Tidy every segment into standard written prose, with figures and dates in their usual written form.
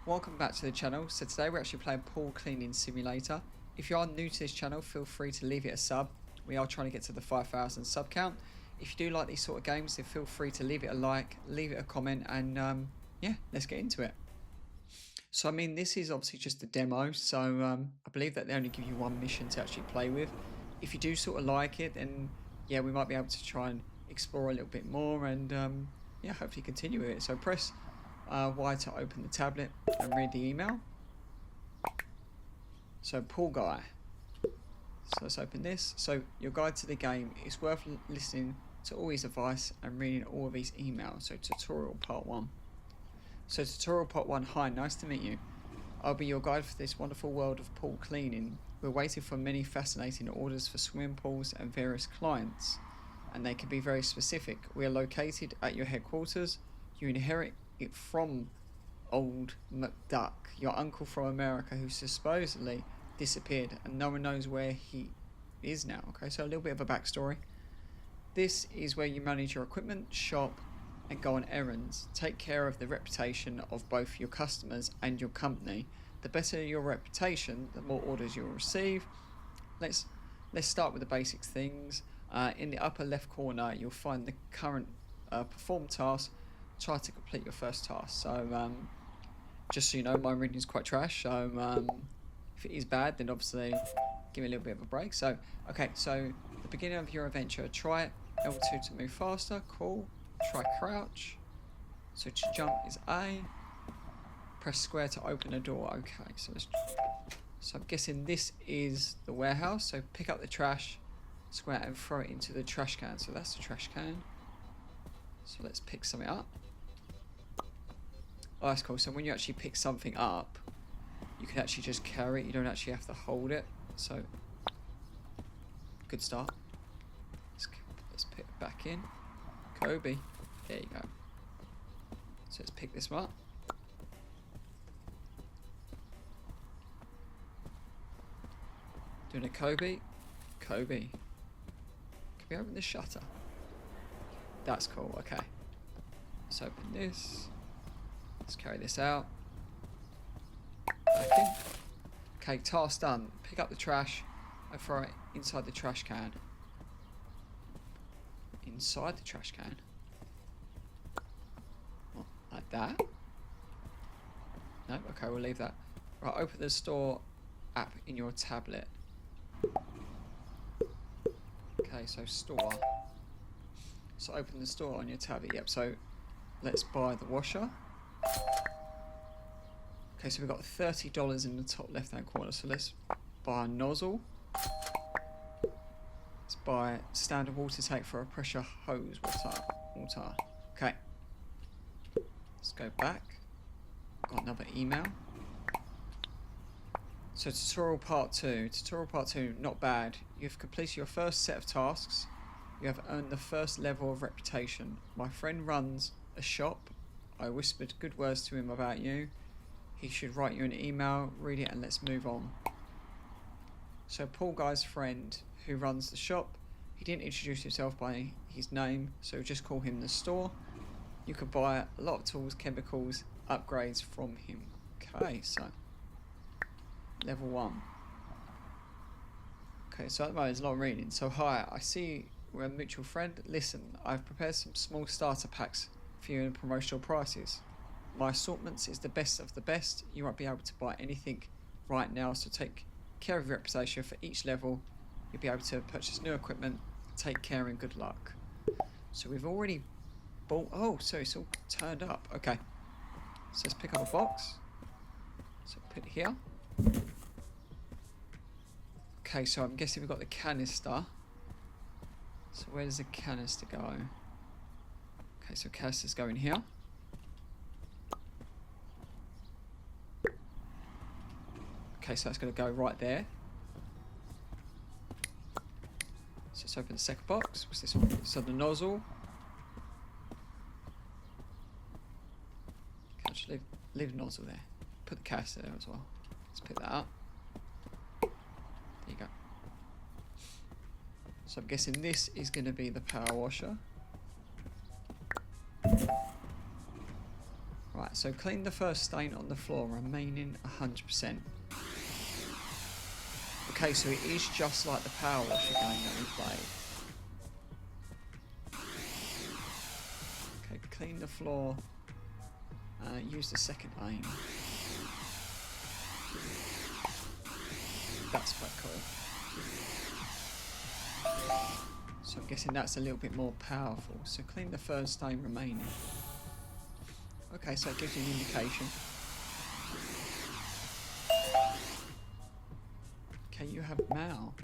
Welcome back to the channel. So today we're actually playing Pool Cleaning Simulator. If you are new to this channel, feel free to leave it a sub. We are trying to get to the 5,000 sub count. If you do like these sort of games, then feel free to leave it a like, leave it a comment, and yeah, let's get into it. So I mean, this is obviously just a demo, so I believe that they only give you one mission to actually play with. If you do sort of like it, then yeah, we might be able to try and explore a little bit more and yeah, hopefully continue with it. So press Y to open the tablet and read the email. So pool guy. So let's open this. So your guide to the game is worth listening to all his advice and reading all of his emails. So tutorial part 1. So tutorial part 1, hi, nice to meet you. I'll be your guide for this wonderful world of pool cleaning. We're waiting for many fascinating orders for swimming pools and various clients, and they can be very specific. We are located at your headquarters. You inherit it from old McDuck, your uncle from America who supposedly disappeared and no one knows where he is now. Okay, so a little bit of a backstory. This is where you manage your equipment, shop, and go on errands. Take care of the reputation of both your customers and your company. The better your reputation, the more orders you'll receive. Let's start with the basic things. In the upper left corner, you'll find the current perform task. Try to complete your first task. So just so you know, my reading is quite trash. So if it is bad, then obviously give me a little bit of a break. So okay, so the beginning of your adventure, try L2 to move faster. Cool. Try crouch. So to jump is A. Press square to open a door. Okay, so I'm guessing this is the warehouse. So pick up the trash, square, and throw it into the trash can. So that's the trash can. So let's pick something up. Oh, that's cool. So when you actually pick something up, you can actually just carry it. You don't actually have to hold it. So good start. Let's put it back in. Kobe. There you go. So let's pick this one up. Doing a Kobe. Kobe. Can we open the shutter? That's cool. Okay. Let's open this. Let's carry this out. Back in. Okay, task done. Pick up the trash and throw it inside the trash can. Inside the trash can? What, like that? No? Okay, we'll leave that. Right, open the store app in your tablet. Okay, so store. So open the store on your tablet. Yep, so let's buy the washer. Okay, so we've got $30 in the top left hand corner. So let's buy a nozzle. Let's buy standard water tank for a pressure hose water. Okay. Let's go back. Got another email. So tutorial part 2. Tutorial part 2, not bad. You've completed your first set of tasks. You have earned the first level of reputation. My friend runs a shop. I whispered good words to him about you. He should write you an email, read it, and let's move on. So Paul Guy's friend who runs the shop, he didn't introduce himself by his name, so just call him the store. You can buy a lot of tools, chemicals, upgrades from him. Okay, so level 1. Okay, so at the moment there's a lot of reading. So hi, I see we're a mutual friend. Listen, I've prepared some small starter packs for you in promotional prices. My assortments is the best of the best. You won't be able to buy anything right now, so take care of your reputation. For each level, you'll be able to purchase new equipment. Take care and good luck. So we've already bought. Oh, so it's all turned up. Okay, so let's pick up a box. So put it here. Okay, so I'm guessing we've got the canister. So where does the canister go? Okay, so canister's going here. Okay, so that's going to go right there. So let's open the second box. What's this one? So the nozzle. Okay, I'll just leave the nozzle there. Put the canister there as well. Let's pick that up. There you go. So I'm guessing this is going to be the power washer. Right, so clean the first stain on the floor, remaining 100%. Okay, so it is just like the power washer game that we played. Okay, clean the floor. Use the second aim. That's quite cool. So I'm guessing that's a little bit more powerful. So clean the third stain remaining. Okay, so it gives you an indication. Okay, you have Mal.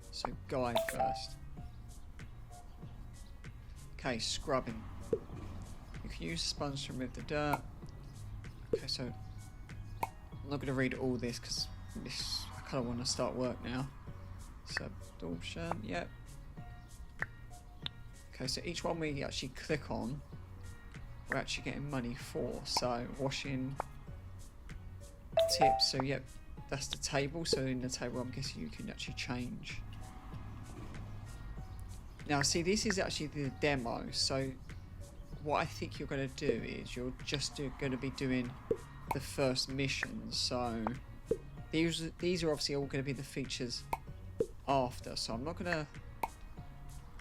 So guide first. Okay, scrubbing. You can use a sponge to remove the dirt. Okay, so I'm not going to read all this because I kind of want to start work now. So absorption, yep. Okay, so each one we actually click on, we're actually getting money for. So washing tips, so yep, that's the table. So in the table I'm guessing you can actually change. Now see, this is actually the demo, so what I think you're going to do is you're just going to be doing the first mission. So these are obviously all going to be the features after, so I'm not going to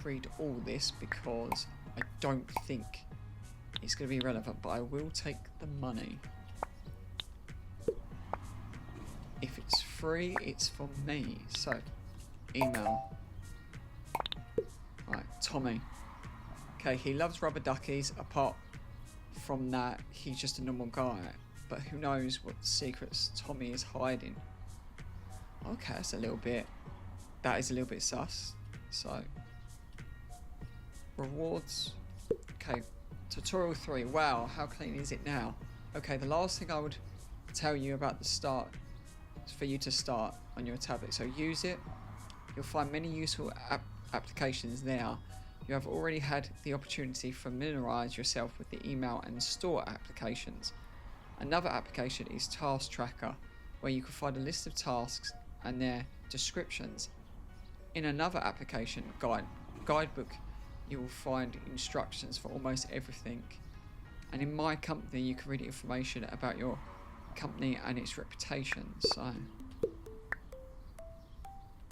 read all this because I don't think it's going to be relevant, but I will take the money. If it's free, it's for me. So email. Right, Tommy. Okay, he loves rubber duckies. Apart from that, he's just a normal guy, but who knows what secrets Tommy is hiding. Okay, that is a little bit sus. So rewards. Okay, tutorial 3. Wow, how clean is it now? Okay, the last thing I would tell you about the start is for you to start on your tablet. So use it. You'll find many useful applications there. You have already had the opportunity to familiarize yourself with the email and store applications. Another application is Task Tracker, where you can find a list of tasks and their descriptions. In another application, guidebook, you will find instructions for almost everything. And in My Company, you can read information about your company and its reputation. So,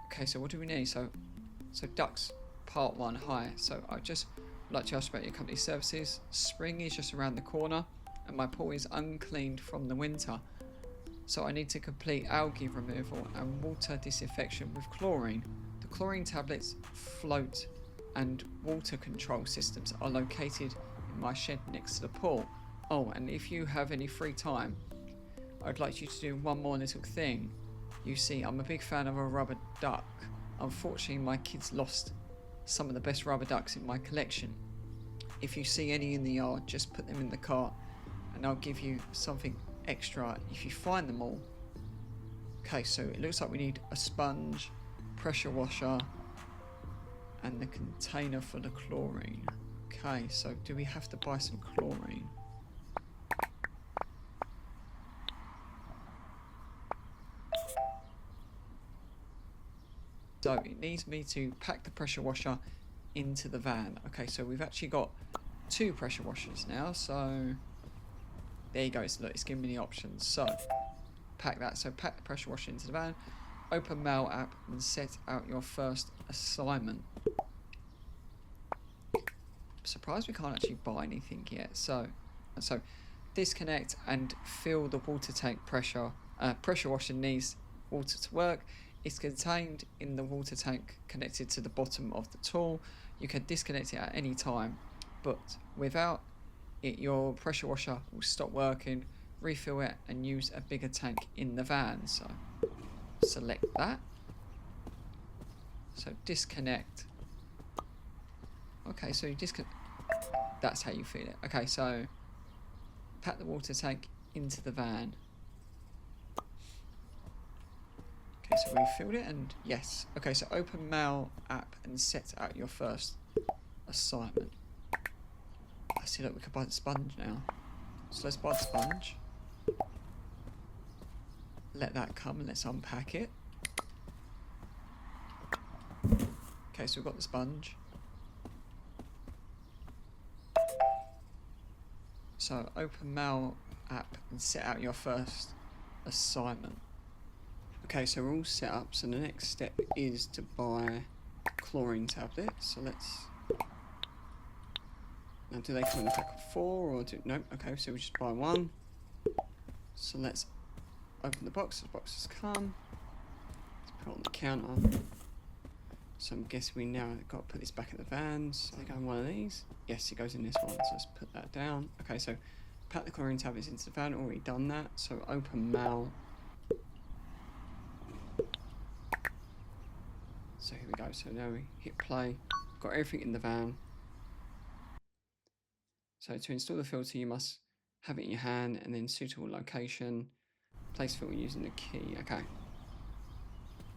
okay, so what do we need? So ducks, part 1, hi. So I'd just like to ask about your company services. Spring is just around the corner, and my pool is uncleaned from the winter. So I need to complete algae removal and water disinfection with chlorine. The chlorine tablets, float and water control systems are located in my shed next to the pool. Oh, and if you have any free time, I'd like you to do one more little thing. You see, I'm a big fan of a rubber duck. Unfortunately, my kids lost some of the best rubber ducks in my collection. If you see any in the yard, just put them in the cart and I'll give you something extra if you find them all. Okay, so it looks like we need a sponge, pressure washer, and the container for the chlorine. Okay, so do we have to buy some chlorine? So it needs me to pack the pressure washer into the van. Okay, so we've actually got 2 pressure washers now, so there you go. So look, it's giving me the options. So pack that. So pack the pressure washer into the van, open Mail app and set out your first assignment. I'm surprised we can't actually buy anything yet. So disconnect and fill the water tank pressure. Pressure washer needs water to work. It's contained in the water tank connected to the bottom of the tool. You can disconnect it at any time, but without it, your pressure washer will stop working. Refill it and use a bigger tank in the van. So select that. So disconnect. Okay, so you disconnect. That's how you feel it. Okay, so pack the water tank into the van. Okay, so we filled it and yes. Okay, so open Mail app and set out your first assignment. I see that we could buy the sponge now. So let's buy the sponge. Let that come and let's unpack it. Okay, so we've got the sponge. So open Mail app and set out your first assignment. Okay, so we're all set up. So the next step is to buy chlorine tablets. So let's. Now, do they come in a pack of 4 or do no? Okay, so we just buy 1. So let's open the box. The boxes come. Let's put it on the counter. So I'm guessing we now got to put this back in the van. So they go in one of these. Yes, it goes in this one. So let's put that down. Okay, so pack the chlorine tablets into the van. Already done that. So open Mail. So here we go. So now we hit play. Got everything in the van. So to install the filter, you must have it in your hand and then suitable location. Place filter using the key. Okay.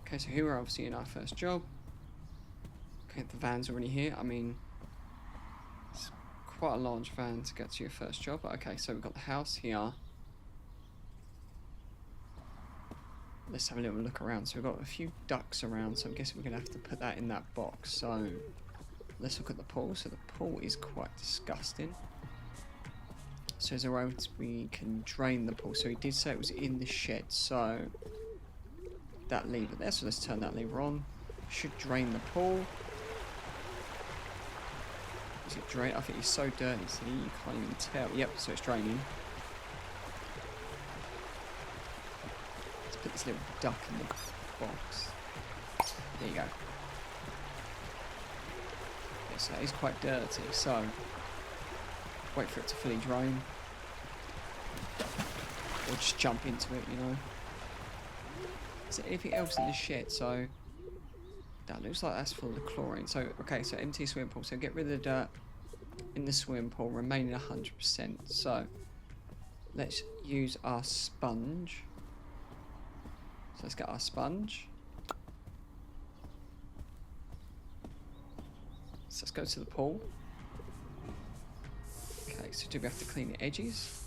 Okay, so here we're obviously in our first job. Okay, the van's already here. I mean, it's quite a large van to get to your first job. But okay, so we've got the house here. Let's have a little look around. So we've got a few ducks around. So I'm guessing we're going to have to put that in that box. So let's look at the pool. So the pool is quite disgusting. So there's a way we can drain the pool. So he did say it was in the shed. So that lever there. So let's turn that lever on. Should drain the pool. Is it drain? I think it's so dirty. See, you can't even tell. Yep. So it's draining. Let's put this little duck in the box. There you go. Yeah, so it is quite dirty. So wait for it to fully drain. Or just jump into it, you know. Is there anything else in the shed? So that looks like that's full of chlorine. So okay, so empty swimming pool. So get rid of the dirt in the swimming pool, remaining 100%. So let's use our sponge. So let's get our sponge. So let's go to the pool. Okay, so do we have to clean the edges?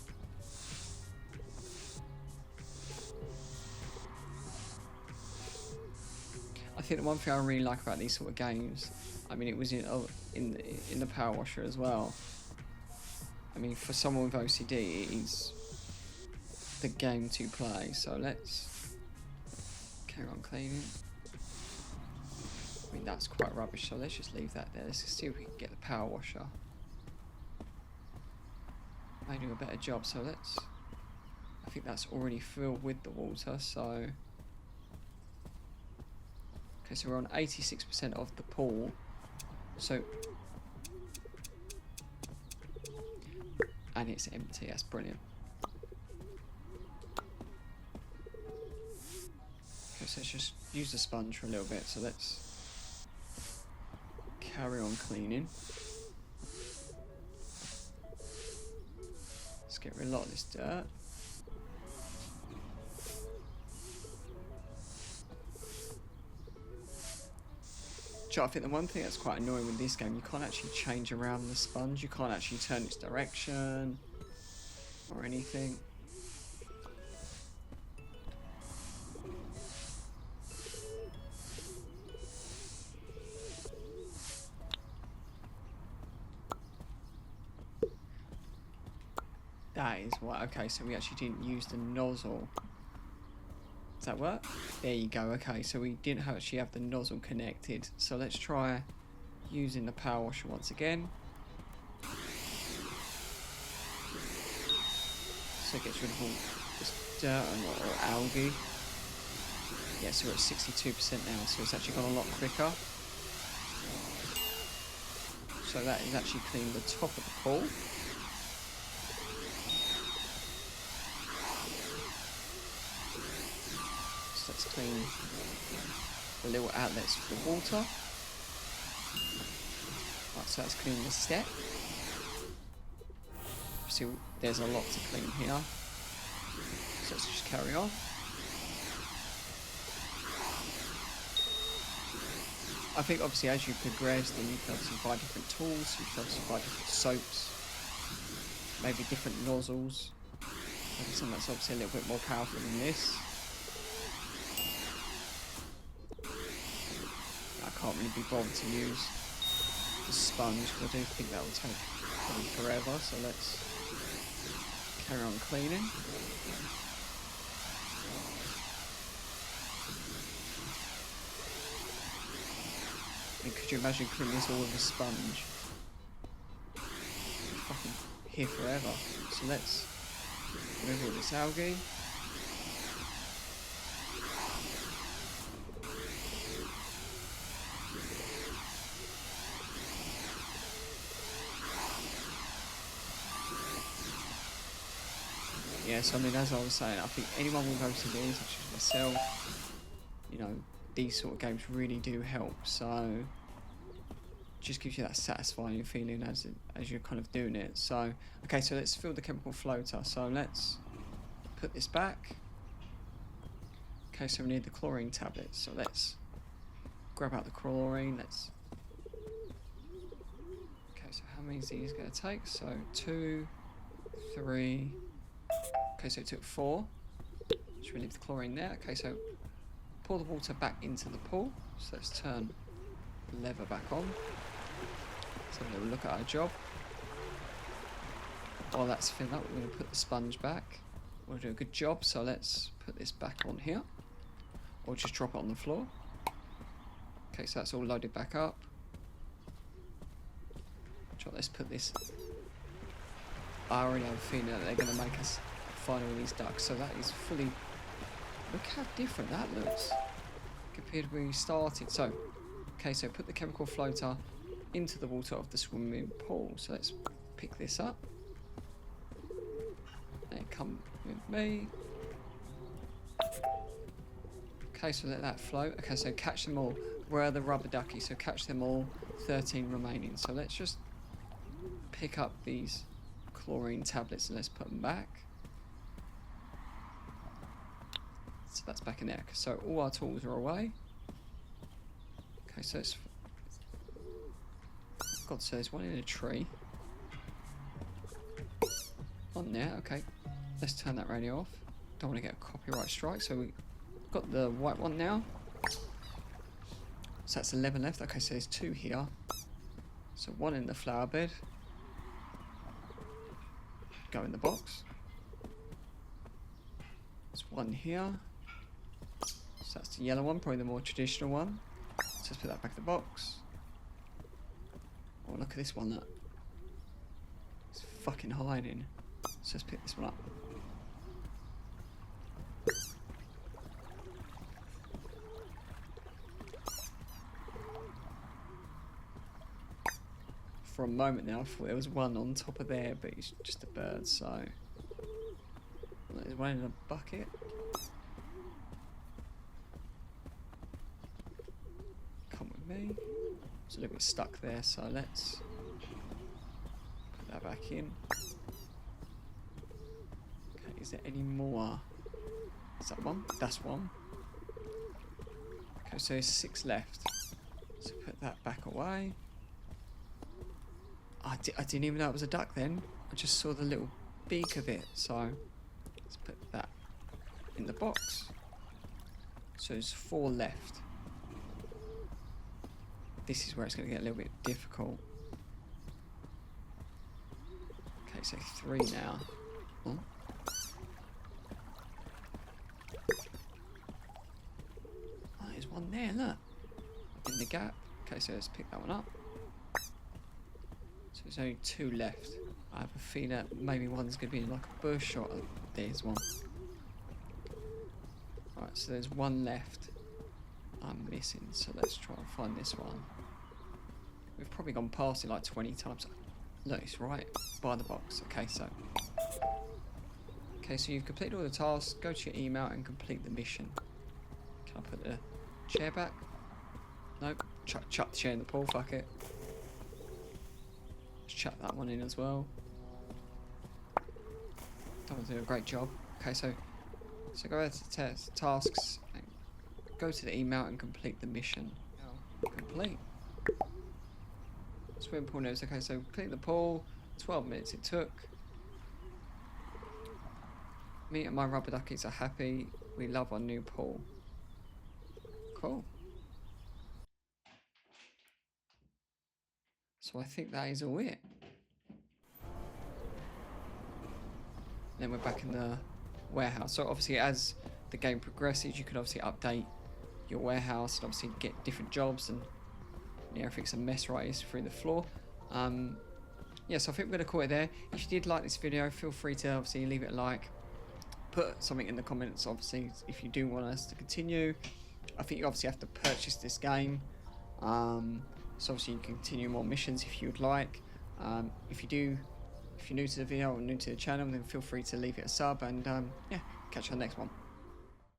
I think the one thing I really like about these sort of games, I mean, it was in the power washer as well. I mean, for someone with OCD, it is the game to play. So let's carry on cleaning. I mean, that's quite rubbish. So let's just leave that there. Let's see if we can get the power washer. May do a better job. So let's. I think that's already filled with the water. So. Okay, so we're on 86% of the pool. So, and it's empty. That's brilliant. Okay, so let's just use the sponge for a little bit. So let's carry on cleaning. Let's get rid of a lot of this dirt. I think the one thing that's quite annoying with this game, you can't actually change around the sponge. You can't actually turn its direction or anything. That is what. Okay, so we actually didn't use the nozzle. Does that work? There you go. Okay, so we didn't actually have the nozzle connected. So let's try using the power washer once again. So it gets rid of all this dirt or algae. Yeah, so we're at 62% now, so it's actually gone a lot quicker. So that is actually cleaned the top of the pool. Let's clean the little outlets for the water. Right, so let's clean the step. See, there's a lot to clean here. So let's just carry on. I think obviously as you progress, then you can obviously buy different tools, you can obviously buy different soaps, maybe different nozzles. Maybe something that's obviously a little bit more powerful than this. I can't really be bothered to use the sponge because I do think that will take probably forever, so let's Carry on cleaning. And could you imagine cleaning this all with a sponge? It's fucking here forever. So let's remove all this algae. Yeah, so I mean, as I was saying, I think anyone will go to these, such as myself, you know, these sort of games really do help. So, just gives you that satisfying feeling as you're kind of doing it. So, okay, so let's fill the chemical floater. So let's put this back. Okay, so we need the chlorine tablets. So let's grab out the chlorine. Let's. Okay, so how many is these going to take? So 2, 3. Okay, so it took 4. Should we leave the chlorine there? Okay, so pour the water back into the pool. So let's turn the lever back on. Let's have a little look at our job. While that's filling up, we're going to put the sponge back. We'll do a good job, so let's put this back on here. Or just drop it on the floor. Okay, so that's all loaded back up. So let's put this. I already have a feeling that they're going to make us find all these ducks. So that is fully. Look how different that looks compared to when we started. So, okay, so put the chemical floater into the water of the swimming pool. So let's pick this up. And come with me. Okay, so let that float. Okay, so catch them all. Where are the rubber duckies? So catch them all. 13 remaining. So let's just pick up these chlorine tablets and let's put them back. So that's back in there. So all our tools are away. Okay, so it's. God, so there's one in a tree. On there, okay. Let's turn that radio off. Don't want to get a copyright strike, so we've got the white one now. So that's 11 left. Okay, so there's 2 here. So 1 in the flower bed. Go in the box. There's 1 here. So that's the yellow one, probably the more traditional one. So let's put that back in the box. Oh, look at this one, look. It's fucking hiding. So let's pick this one up. For a moment now, I thought there was one on top of there, but it's just a bird, so. There's one in a bucket. Come with me. It's a little bit stuck there, so let's put that back in. Okay, is there any more? Is that one? That's one. Okay, so there's 6 left. So put that back away. I didn't even know it was a duck then. I just saw the little beak of it, so let's put that in the box. So there's 4 left. This is where it's going to get a little bit difficult. Okay, so 3 now. Oh. Oh, there's one there, look. In the gap. Okay, so let's pick that one up. So there's only 2 left. I have a feeling that maybe one's going to be in like a bush or there's one. Alright, so there's 1 left I'm missing. So let's try and find this one. We've probably gone past it like 20 times. Look, it's right by the box. Okay, so you've completed all the tasks. Go to your email and complete the mission. Can I put the chair back? Nope. Chuck the chair in the pool. Fuck it. Let's chuck that one in as well. Don't do a great job. Okay, so go to tasks. And go to the email and complete the mission. Complete. Swim pool notes. Okay, so complete the pool. 12 minutes it took. Me and my rubber duckies are happy. We love our new pool. Cool. So I think that is all it. then we're back in the warehouse. So obviously as the game progresses, you can obviously update your warehouse and obviously get different jobs, and yeah, everything's a mess right is through the floor. Yeah, so I think we're going to call it there. If you did like this video, feel free to obviously leave it a like, put something in the comments obviously if you do want us to continue. I think you obviously have to purchase this game, so obviously you can continue more missions if you'd like. If you're new to the video or new to the channel, then feel free to leave it a sub, and yeah, catch you on the next one.